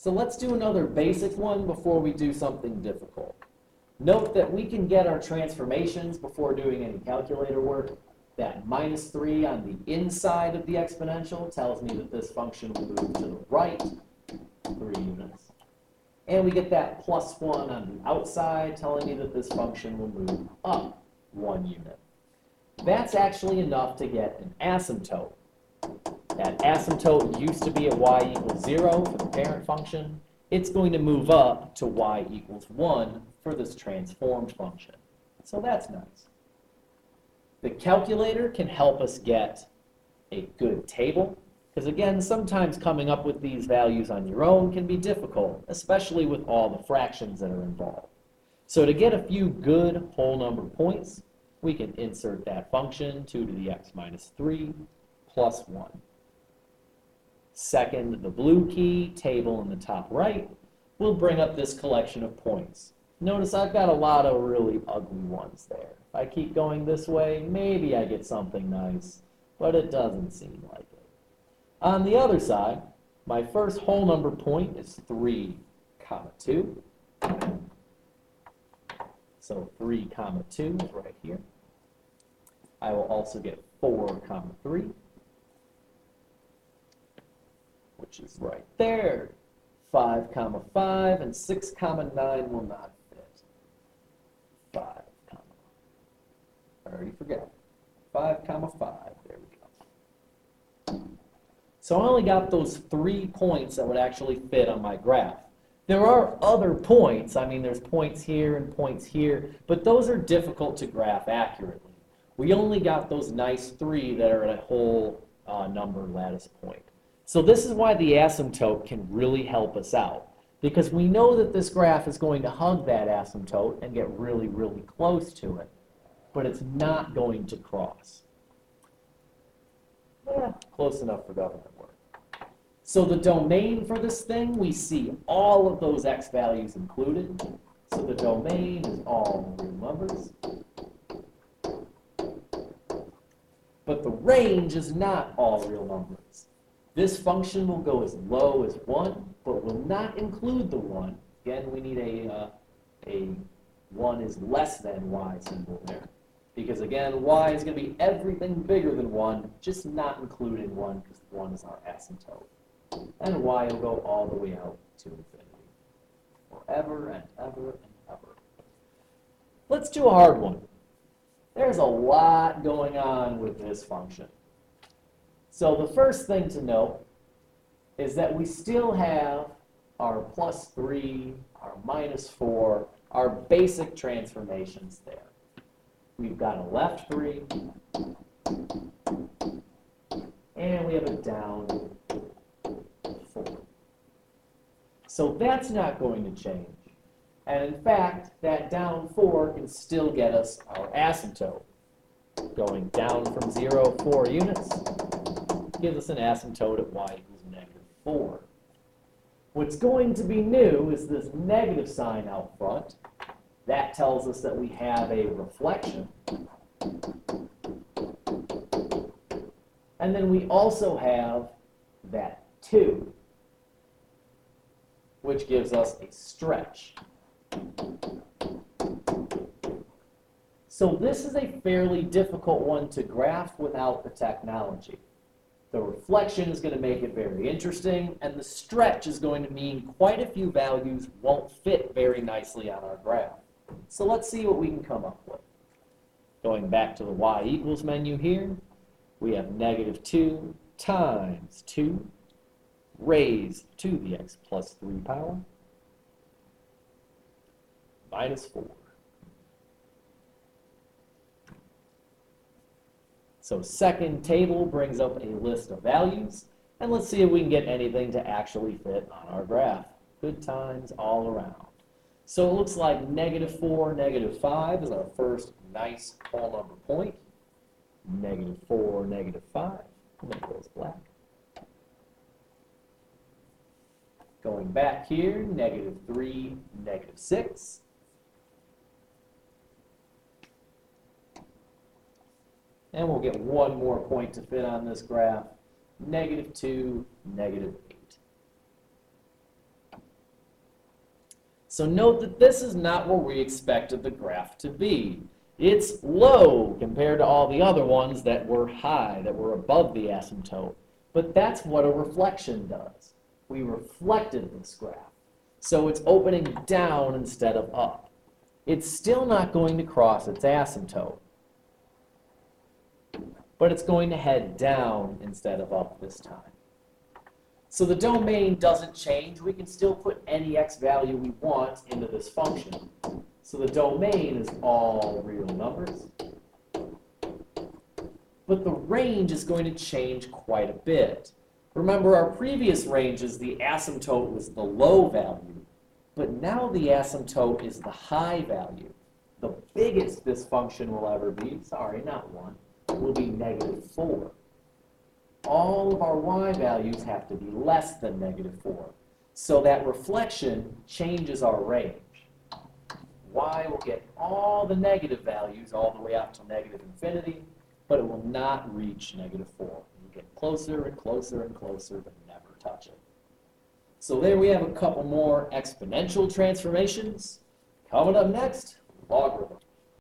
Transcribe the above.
So let's do another basic one before we do something difficult. Note that we can get our transformations before doing any calculator work. That -3 on the inside of the exponential tells me that this function will move to the right 3 units. And we get that +1 on the outside telling me that this function will move up 1 unit. That's actually enough to get an asymptote. That asymptote used to be at y equals 0 for the parent function. It's going to move up to y equals 1 for this transformed function. So that's nice. The calculator can help us get a good table, because again, sometimes coming up with these values on your own can be difficult, especially with all the fractions that are involved. So to get a few good whole number points, we can insert that function, 2 to the x minus 3 plus 1. Second, the blue key, table in the top right, will bring up this collection of points. Notice I've got a lot of really ugly ones there. If I keep going this way, maybe I get something nice, but it doesn't seem like it. On the other side, my first whole number point is 3, 2. So 3, 2 is right here. I will also get 4, 3, which is right there. 5, 5, and 6, 9 will not fit. 5, I already forgot. 5, 5, there we go. So I only got those 3 points that would actually fit on my graph. There are other points. I mean, there's points here and points here, but those are difficult to graph accurately. We only got those nice 3 that are at a whole number lattice point. So this is why the asymptote can really help us out, because we know that this graph is going to hug that asymptote and get really, really close to it, but it's not going to cross. Yeah, close enough for government work. So the domain for this thing, we see all of those x values included. So the domain is all real numbers. But the range is not all real numbers. This function will go as low as 1, but will not include the 1. Again, we need a 1 is less than y symbol there. Because again, y is going to be everything bigger than 1, just not including 1, because 1 is our asymptote. And y will go all the way out to infinity. Forever and ever and ever. Let's do a hard one. There's a lot going on with this function. So the first thing to note is that we still have our +3, our -4, our basic transformations there. We've got a left 3, and we have a down 4. So that's not going to change. And in fact, that down 4 can still get us our asymptote. Going down from 0, 4 units gives us an asymptote at y equals -4. What's going to be new is this negative sign out front. That tells us that we have a reflection. And then we also have that 2, which gives us a stretch. So this is a fairly difficult one to graph without the technology. The reflection is going to make it very interesting, and the stretch is going to mean quite a few values won't fit very nicely on our graph. So let's see what we can come up with. Going back to the y equals menu here, we have -2 times 2 raised to the x plus 3 power -4. So second table brings up a list of values, and let's see if we can get anything to actually fit on our graph. Good times all around. So it looks like -4, -5 is our first nice whole number point. -4, -5, and then it goes black. Going back here, -3, -6. And we'll get one more point to fit on this graph, -2, -8. So note that this is not where we expected the graph to be. It's low compared to all the other ones that were high, that were above the asymptote. But that's what a reflection does. We reflected this graph. So it's opening down instead of up. It's still not going to cross its asymptote, but it's going to head down instead of up this time. So the domain doesn't change. We can still put any x value we want into this function. So the domain is all real numbers. But the range is going to change quite a bit. Remember, our previous ranges, the asymptote was the low value, but now the asymptote is the high value. The biggest this function will ever be, sorry, not 1, will be -4. All of our y values have to be less than -4. So that reflection changes our range. Y will get all the negative values all the way up to -infinity, but it will not reach -4. You get closer and closer and closer, but never touch it. So there we have a couple more exponential transformations. Coming up next, logarithm.